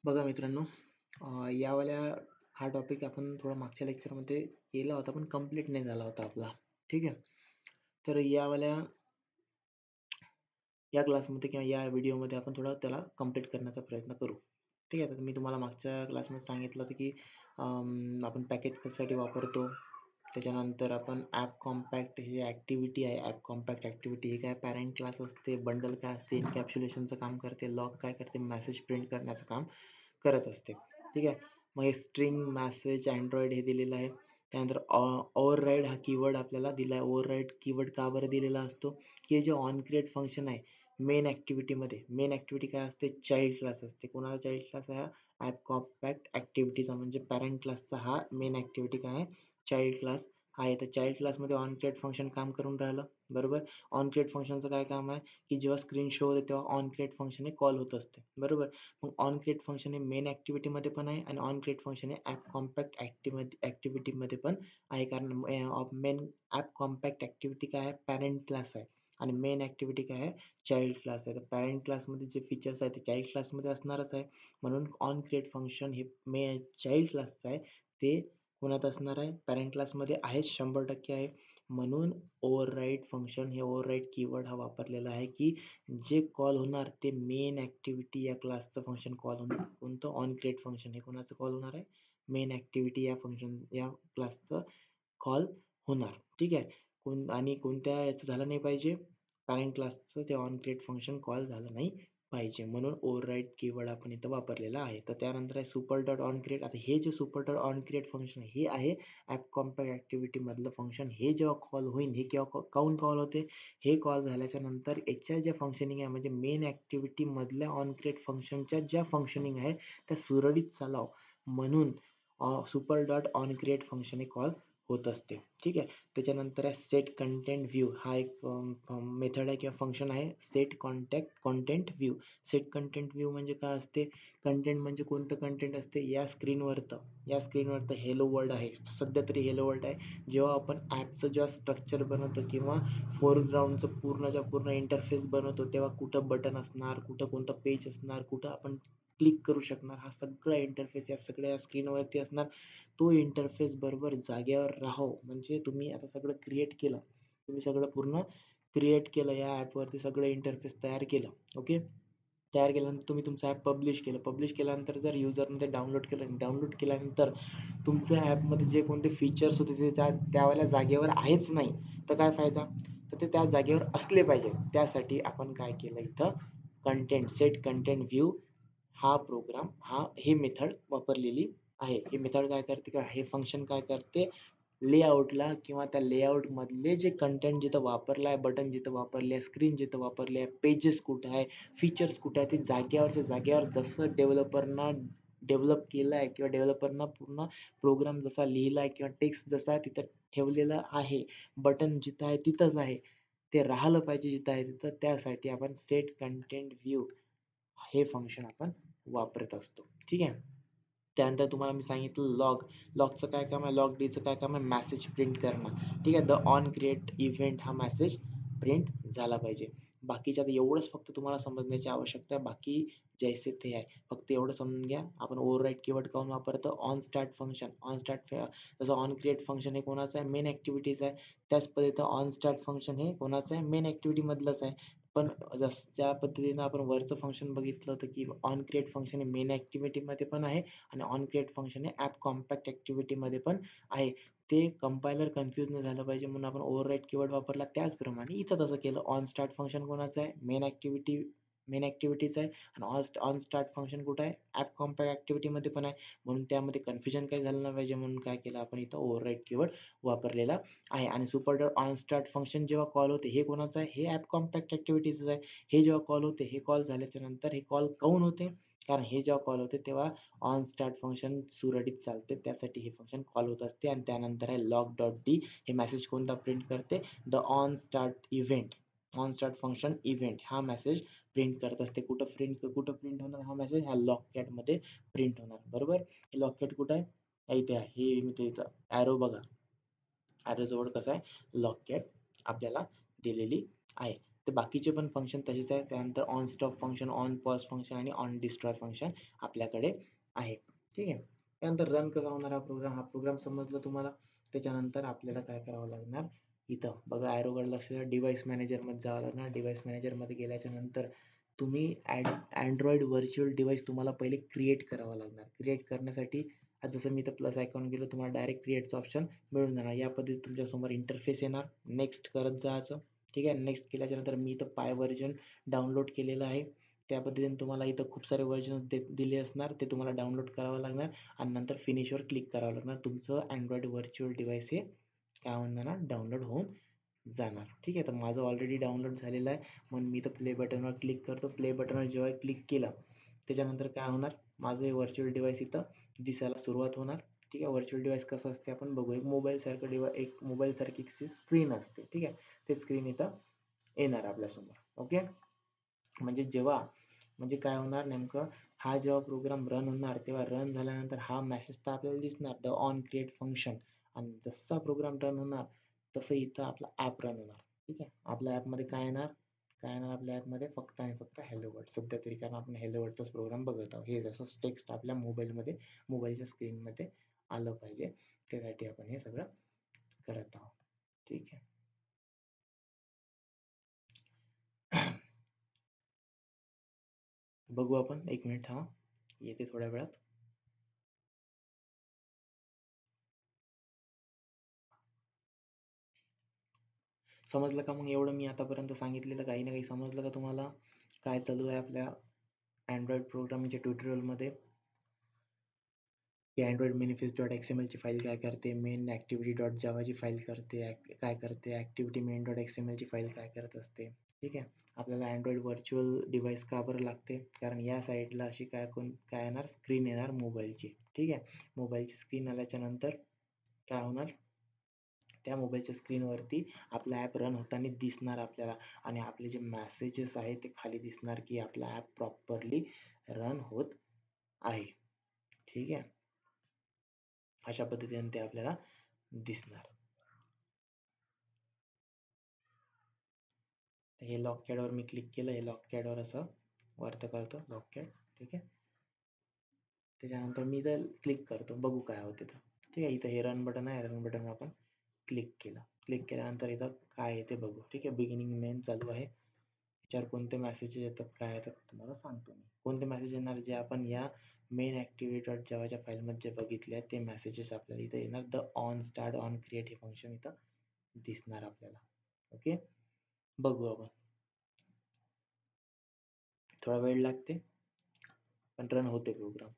बघा मित्रांनो, यावाल्या हा टॉपिक आपण थोडा मागच्या लेक्चरमध्ये केला होता, पण कंप्लीट नाही झाला होता आपला. ठीक आहे. तर या क्लासमध्ये किंवा या व्हिडिओमध्ये आपण थोडा त्याला कंप्लीट करण्याचा प्रयत्न करू. ठीक आहे. तर मी तुम्हाला मागच्या क्लासमध्ये सांगितलं होतं की आपण पॅकेज कशासाठी वापरतो. त्याच्यानंतर आपण ॲप कॉम्पॅक्ट ही ॲक्टिव्हिटी आहे. ॲप कॉम्पॅक्ट ॲक्टिव्हिटी हे काय पॅरेंट क्लास असते, बंडल काय असते, एन्कॅप्सुलेशनचं काम करते, लॉग काय करते, मेसेज प्रिंट करण्याचं काम करत असते. ठीक आहे. मग हे स्ट्रिंग, मेसेज, अँड्रॉइड हे दिलेलं आहे. त्यानंतर ओव्हरराईड हा कीवर्ड आपल्याला दिला आहे. ओव्हरराईड कीवर्ड का बरं दिलेला असतो, की हे जे ऑन क्रिएट फंक्शन आहे मेन ॲक्टिव्हिटीमध्ये, मेन ॲक्टिव्हिटी काय असते, चाइल्ड क्लास असते. कोणाचा चाइल्ड क्लास आहे हा? ॲप कॉम्पॅक्ट ॲक्टिव्हिटीचा, म्हणजे पॅरेंट क्लासचा हा मेन ॲक्टिव्हिटी काय आहे, चाइल्ड क्लास आहे. तर चाइल्ड क्लासमध्ये ऑन क्रिएट फंक्शन काम करून राहिलं, बरोबर. ऑन क्रिएट फंक्शनचं काय काम आहे, की जेव्हा स्क्रीन शो होते तेव्हा ऑन क्रिएट फंक्शन हे कॉल होत असते, बरोबर. मग ऑन क्रिएट फंक्शन हे मेन ॲक्टिव्हिटीमध्ये पण आहे आणि ऑन क्रिएट फंक्शन हे ॲप कॉम्पॅक्ट ॲक्टिव्हिटीमध्ये पण आहे. कारण मेन ॲप कॉम्पॅक्ट ॲक्टिव्हिटी काय आहे, पॅरेंट क्लास आहे आणि मेन ॲक्टिव्हिटी काय आहे, चाइल्ड क्लास आहे. तर पॅरेंट क्लासमध्ये जे फीचर्स आहेत ते चाइल्ड क्लासमध्ये असणारच आहे. म्हणून ऑन क्रिएट फंक्शन हे चाइल्ड क्लासचं आहे, ते कोणात असणार आहे, पॅरेंट क्लासमध्ये आहेच, 100% आहे. म्हणून ओव्हरराईड फंक्शन हे ओव्हरराईड कीवर्ड हा वापरलेला आहे, की जे कॉल होणार ते मेन ॲक्टिव्हिटी या क्लासचं फंक्शन कॉल होणार. कोणतं? On create function. हे कोणाचं कॉल होणार आहे, मेन ॲक्टिव्हिटी या फंक्शन या क्लासचं कॉल होणार. ठीक आहे. आणि कोणत्या याचं झालं नाही पाहिजे, पॅरेंट क्लासचं ते ऑन क्रिएट फंक्शन कॉल झालं नाही पाहिजे. म्हणून ओव्हरराईड कीवर्ड आपण इथं वापरलेला आहे. तर त्यानंतर आहे सुपर डॉट ऑन क्रिएट. आता हे जे super dot on create function हे आहे ॲप कॉम्पॅक्ट ॲक्टिव्हिटी मधलं फंक्शन. हे जेव्हा कॉल होईल, हे केव्हा काऊन कॉल होते, हे कॉल झाल्याच्या नंतर याच्या ज्या फंक्शनिंग आहे, म्हणजे मेन ॲक्टिव्हिटी मधल्या ऑन क्रिएट फंक्शनच्या ज्या फंक्शनिंग आहे त्या सुरळीत चालाव म्हणून super dot on create function हे कॉल होत असते. ठीक आहे. त्याच्यानंतर आहे सेट कंटेंट व्ह्यू. हा एक मेथड आहे किंवा फंक्शन आहे, set content view. Set content view म्हणजे काय असते, कंटेंट म्हणजे कोणतं कंटेंट असते, या स्क्रीनवरतं हेलो वर्ल्ड आहे, सध्या तरी हेलो वर्ल्ड आहे. जेव्हा आपण ॲपचं जेव्हा स्ट्रक्चर बनवतो किंवा फोरग्राऊंडचं पूर्णच्या पूर्ण इंटरफेस बनवतो, तेव्हा कुठं बटन असणार, कुठं कोणतं पेज असणार, कुठं आपण क्लिक करू शकणार, हा सगळा इंटरफेस या सगळ्या स्क्रीनवरती असणार. तो इंटरफेस बरोबर जागेवर राहो, म्हणजे तुम्ही आता सगळं क्रिएट केलं, तुम्ही सगळं पूर्ण क्रिएट केलं, या ॲपवरती सगळं इंटरफेस तयार केलं. ओके. तयार केल्यानंतर तुम्ही तुमचं ॲप पब्लिश केलं. पब्लिश केल्यानंतर जर युजरने ते डाउनलोड केल्यानंतर तुमच्या ॲपमध्ये जे कोणते फीचर्स होते ते त्यावेळेला जागेवर आहेच नाही, तर काय फायदा. तर ते त्या जागेवर असले पाहिजे. त्यासाठी आपण काय केलं इथं, सेट कंटेंट व्ह्यू हा प्रोग्राम हे मेथड वापरलेली आहे. हे मेथड काय करते, का हे फंक्शन काय करते, लेआउटला किंवा त्या लेआउट मधले जे कंटेंट जिथं वापरलं आहे, बटन जिथं वापरले आहे, स्क्रीन जिथं वापरले आहे, पेजेस कुठं आहे, फीचर्स कुठं आहे, ते जागेवरच्या जागेवर जसं डेव्हलपरना डेव्हलप केलं आहे किंवा डेव्हलपरना पूर्ण प्रोग्राम जसा लिहिला आहे किंवा टेक्स्ट जसा तिथं ठेवलेला आहे, बटन जिथं आहे तिथंच आहे, ते राहिलं पाहिजे जिथं आहे तिथं. त्यासाठी आपण सेट कंटेंट व्ह्यू हे फंक्शन आपण वापरत असतो. ठीक आहे. त्यानंतर तुम्हाला मी सांगितलं लॉगचं काय काम आहे, लॉग डीचं काय काम आहे, मेसेज प्रिंट करणं. ठीक आहे. द ऑन क्रिएट इव्हेंट हा मेसेज प्रिंट झाला पाहिजे. बाकीच्या एवढंच फक्त तुम्हाला समजण्याची आवश्यकता आहे, बाकी जैसे ते आहे. फक्त एवढं समजून घ्या, आपण ओव्हरराईड कीवर्ड काऊन वापरतो, ऑन स्टार्ट फंक्शन. जसं ऑन क्रिएट फंक्शन हे कोणाचं आहे, मेन ॲक्टिव्हिटीज आहे, त्याच पद्धतीनं ऑन स्टार्ट फंक्शन हे कोणाचं आहे, मेन ॲक्टिव्हिटी मधलंच आहे. पण ज्या पद्धतीनं आपण वरचं फंक्शन बघितलं होतं, की ऑन क्रिएट फंक्शन हे मेन ॲक्टिव्हिटीमध्ये पण आहे आणि ऑन क्रिएट फंक्शन हे ॲप कॉम्पॅक्ट ॲक्टिव्हिटीमध्ये पण आहे. ते कंपायलर कन्फ्यूज नाही झालं पाहिजे म्हणून आपण ओव्हरराईड कीवर्ड वापरला. त्याचप्रमाणे इथं तसं केलं. ऑन स्टार्ट फंक्शन कोणाचं आहे, मेन ॲक्टिव्हिटीचं आहे आणि ऑन स्टार्ट फंक्शन कुठं आहे, ॲप कॉम्पॅक्ट ॲक्टिव्हिटीमध्ये पण आहे. म्हणून त्यामध्ये कन्फ्युजन काही झालं नाही पाहिजे म्हणून काय केलं आपण इथं ओव्हरराईड कीवर्ड वापरलेला आहे. आणि super dot on start function जेव्हा कॉल होते, हे कोणाचं आहे, हे ॲप कॉम्पॅक्ट ॲक्टिव्हिटीचं आहे. हे जेव्हा कॉल होते, हे कॉल झाल्याच्या नंतर हे कॉल काऊन होते, कारण हे जेव्हा कॉल होते तेव्हा ऑन स्टार्ट फंक्शन सुरळीत चालते, त्यासाठी हे फंक्शन कॉल होत असते. आणि त्यानंतर आहे लॉग डॉट डी. हे मेसेज कोणता प्रिंट करते, the on start event. On start function event हा मेसेज प्रिंट करत असते. कुठं प्रिंट होणार हा मेसेज, ह्या लॉग कॅटमध्ये प्रिंट होणार, बरोबर. हे लॉग कॅट कुठं आहे, इथे आहे. हे मी ते इथं ॲरो बघा, ॲरो जवळ कसं आहे, लॉग कॅट आपल्याला दिलेली आहे. ते बाकीचे पण फंक्शन तसेच आहे. त्यानंतर on stop function, on pause function आणि ऑन डिस्ट्रॉय फंक्शन आपल्याकडे आहे. ठीक आहे. त्यानंतर रन कसा होणार हा प्रोग्राम समजला तुम्हाला. त्याच्यानंतर आपल्याला काय करावं लागणार, इथं बघा ॲरोकडे लक्ष द्या, डिव्हाइस मॅनेजरमध्ये जावं लागणार. डिव्हाइस मॅनेजरमध्ये गेल्याच्या नंतर तुम्ही Android व्हर्चुअल डिव्हाइस तुम्हाला पहिले क्रिएट करावं लागणार. क्रिएट करण्यासाठी जसं मी इथं प्लस आयकॉन गेलो, तुम्हाला डायरेक्ट क्रिएटचं ऑप्शन मिळून जाणार. या पद्धतीत तुमच्यासमोर इंटरफेस येणार. नेक्स्ट करत जायचं. ठीक आहे. नेक्स्ट केल्याच्या नंतर मी इथं पाय व्हर्जन डाउनलोड केलेलं आहे. त्या पद्धतीने तुम्हाला इथं खूप सारे व्हर्जन दिले असणार, ते तुम्हाला डाउनलोड करावं लागणार आणि नंतर फिनिशवर क्लिक करावं लागणार. तुमचं Android व्हर्चुअल डिव्हाइस हे काय होऊन जाणार, डाउनलोड होऊन जाणार. ठीक आहे. तर माझं ऑलरेडी डाउनलोड झालेलं आहे, म्हणून मी इथं प्ले बटनवर क्लिक करतो. प्ले बटनवर जेव्हा क्लिक केलं त्याच्यानंतर काय होणार, माझं हे व्हर्चुअल डिव्हाइस इथं दिसायला सुरुवात होणार. ठीक आहे. व्हर्चुअल डिव्हाइस कसं असते आपण बघू. एक मोबाईल सारखी एक स्क्रीन असते. ठीक आहे. ते स्क्रीन इथं येणार आपल्यासमोर. ओके. म्हणजे काय होणार नेमकं, हा जेव्हा प्रोग्राम रन होणार तेव्हा रन झाल्यानंतर हा मेसेज तर आपल्याला दिसणार, द ऑन क्रिएट फंक्शन. आणि जसा प्रोग्राम रन होणार तसं इथं आपला ॲप रन होणार. ठीक आहे. आपल्या ॲपमध्ये काय येणार आपल्या ॲपमध्ये, फक्त आणि फक्त हॅलो वर्ड सध्या तरी, कारण आपण हॅलो वर्डचाच प्रोग्राम बघत आहोत. हे जसं टेक्स्ट आपल्या मोबाईलच्या स्क्रीनमध्ये आलं पाहिजे, त्यासाठी आपण हे सगळं करत आहोत. ठीक आहे. बघू आपण, 1 मिनिट थांबा, येते थोड्या वेळात. समजलं का मग एवढं मी आतापर्यंत सांगितलेलं काही ना काही समजलं का तुम्हाला? काय चालू आहे आपल्या Android प्रोग्रामिंगच्या ट्युटोरियलमध्ये, की Android manifest.xml ची फाईल काय करते, मेन activity.java ची फाईल काय करते, activity main.xml ची फाईल काय करत असते. ठीक आहे. आपल्याला Android व्हर्चुअल डिव्हाइस का बरं लागते, कारण या साईडला अशी काय येणार, स्क्रीन येणार मोबाईलची. ठीक आहे. मोबाईलची स्क्रीन आल्याच्या नंतर काय होणार, त्या मोबाईलच्या स्क्रीनवरती आपला ॲप रन होताना दिसणार आपल्याला, आणि आपले जे मेसेजेस आहेत ते खाली दिसणार, की आपला ॲप प्रॉपरली रन होत आहे. ठीक आहे. अशा पद्धतीने ते आपल्याला दिसणार. हे लॉकपॅडवर मी क्लिक केलं, हे लॉकपॅडवर असं वरती करतो लॉकपॅड. ठीक आहे. त्याच्यानंतर मी इथं क्लिक करतो, बघू काय होते तर. ठीक आहे. इथं हे रन बटन आहे, रन बटनवर आपण क्लिक केलं. क्लिक केल्यानंतर इथं काय येते बघू. ठीक आहे. बिगिनिंग मेन चालू आहे. याच्यावर कोणते मेसेजेस येतात, काय येतात तुम्हाला सांगतो मी. कोणते मेसेज येणार, जे आपण या मेन activity.java फाईलमध्ये जे बघितले आहेत ते मेसेजेस आपल्याला इथं येणार. The on start on create हे फंक्शन इथं दिसणार आपल्याला. ओके. बघू आपण, थोडा वेळ लागते पण रन होते प्रोग्राम.